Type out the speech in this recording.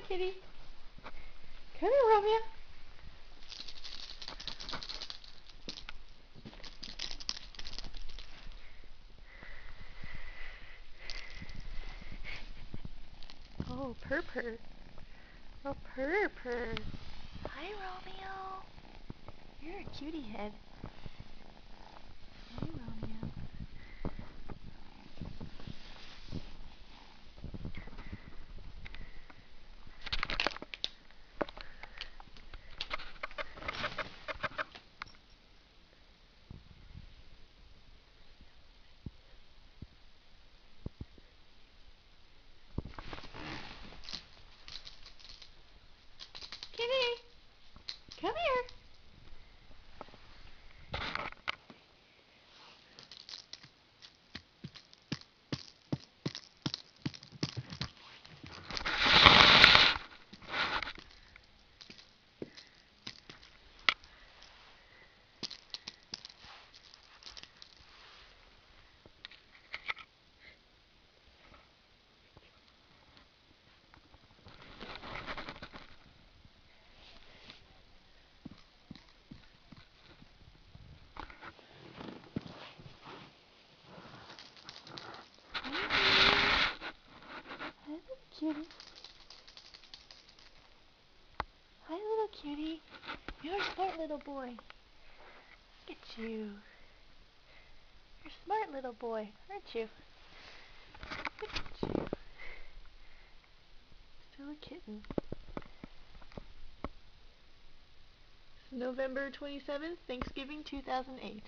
kitty. Come here, Romeo. Oh, purr. Oh, purr. Hi, Romeo. You're a cutie head. Hey, Romeo. Kitty, come here. Hi, little cutie. Hi, little cutie. You're a smart little boy. Look at you. You're a smart little boy, aren't you? Look at you. Still a kitten. November 27th, Thanksgiving 2008.